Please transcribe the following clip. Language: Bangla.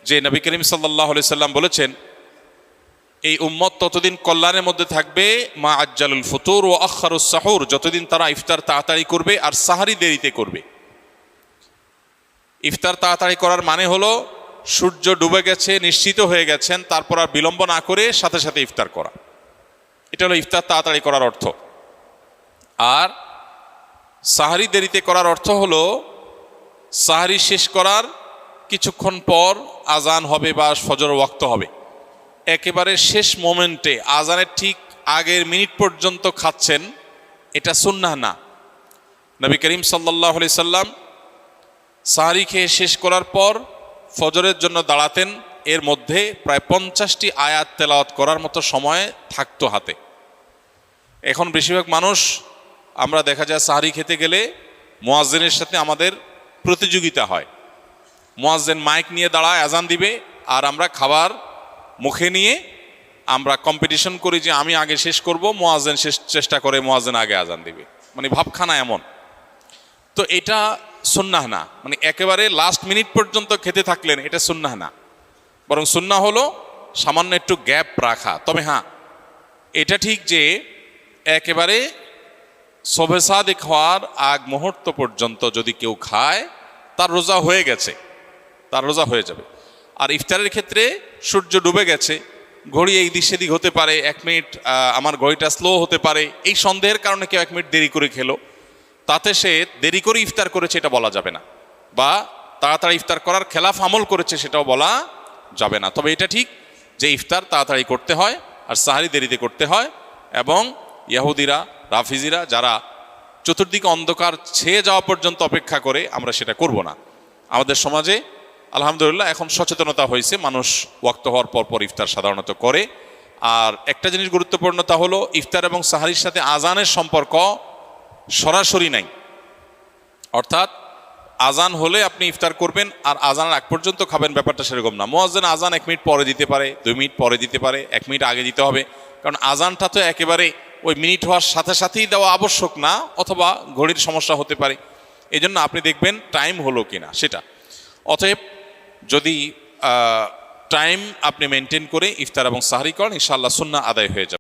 যে নবী করিম সাল্লাল্লাহু আলাইহি সাল্লাম বলেছেন, এই উম্মত ততদিন কল্যাণের মধ্যে থাকবে মা আজ্জালুল ফুতুর ও আখারুস সাহুর, যতদিন তারা ইফতার তাড়াতাড়ি করবে আর সাহারি দেরিতে করবে। ইফতার তাড়াতাড়ি করার মানে হলো সূর্য ডুবে গেছে, নিশ্চিত হয়ে গেছেন, তারপর আর বিলম্ব না করে সাথে সাথে ইফতার করা, এটা হলো ইফতার তাড়াতাড়ি করার অর্থ। আর সাহারি দেরিতে করার অর্থ হলো সাহারি শেষ করার কিছুক্ষণ পর আজান হবে বা ফজর ওয়াক্ত হবে, একেবারে শেষ মোমেন্টে আজানের ঠিক আগের মিনিট পর্যন্ত খাচ্ছেন, এটা সুন্নাহ না। নবী করিম সাল্লাল্লাহু আলাইহি সাল্লাম সাহারি খেয়ে শেষ করার পর ফজরের জন্য দাঁড়াতেন, এর মধ্যে প্রায় 50টি আয়াত তেলাওয়াত করার মতো সময় থাকতো হাতে। এখন বেশিরভাগ মানুষ আমরা দেখা যায় সাহারি খেতে গেলে মুয়াজ্জিনের সাথে আমাদের প্রতিযোগিতা হয়, মুয়াজ্জিন মাইক নিয়ে দাঁড়ায় আজান দিবে আর আমরা খাবার মুখে নিয়ে আমরা কম্পিটিশন করি যে আমি আগে শেষ করব, মুয়াজ্জিন শেষ চেষ্টা করে মুয়াজ্জিন আগে আজান দিবে, মানে ভাবখানা এমন। তো এটা সুন্নাহ না, মানে একেবারে লাস্ট মিনিট পর্যন্ত খেতে থাকলেন, এটা সুন্নাহ না, বরং সুন্নাহ হলো সামান্য একটু গ্যাপ রাখা। তবে হ্যাঁ, এটা ঠিক যে একেবারে শবে সাদিক হওয়ার আগ মুহূর্ত পর্যন্ত যদি কেউ খায় তার রোজা হয়ে গেছে, তার রোজা হয়ে যাবে। আর ইফতারের ক্ষেত্রে সূর্য ডুবে গেছে, ঘড়ি এই দিক সেদিক হতে পারে, 1 মিনিট আমার ঘড়িটা স্লো হতে পারে, এই সন্দেহের কারণে কেউ 1 মিনিট দেরি করে খেলো, তাতে সে দেরি করে ইফতার করেছে এটা বলা যাবে না, বা তাড়াতাড়ি ইফতার করার খেলাফ আমল করেছে সেটাও বলা যাবে না। তবে এটা ঠিক যে ইফতার তাড়াতাড়ি করতে হয় আর সাহারি দেরিতে করতে হয়, এবং ইহুদিরা রাফিজিরা যারা চতুর্দিকে অন্ধকার ছেয়ে যাওয়া পর্যন্ত অপেক্ষা করে, আমরা সেটা করব না। আমাদের সমাজে আলহামদুলিল্লাহ এখন সচেতনতা হয়েছে, মানুষ ওয়াক্ত হওয়ার পর পর ইফতার সাধারণত করে। আর একটা জিনিস গুরুত্বপূর্ণ, তা হলো ইফতার এবং সাহারির সাথে আজানের সম্পর্ক সরাসরি নাই, অর্থাৎ আজান হলে আপনি ইফতার করবেন আর আজানের আগ পর্যন্ত খাবেন, ব্যাপারটা সেরকম না। মুয়াজ্জিন আজান 1 মিনিট পরে দিতে পারে, 2 মিনিট পরে দিতে পারে, 1 মিনিট আগে দিতে হবে, কারণ আজানটা তো একেবারে ওই মিনিট হওয়ার সাথে সাথেই দেওয়া আবশ্যক না, অথবা ঘড়ির সমস্যা হতে পারে, এই জন্য আপনি দেখবেন টাইম হলো কিনা সেটা। অতএব যদি টাইম আপনি মেনটেন করে ইফতার এবং সাহরি করেন, ইনশাআল্লাহ সুন্নাহ আদায় হয়ে যাবে।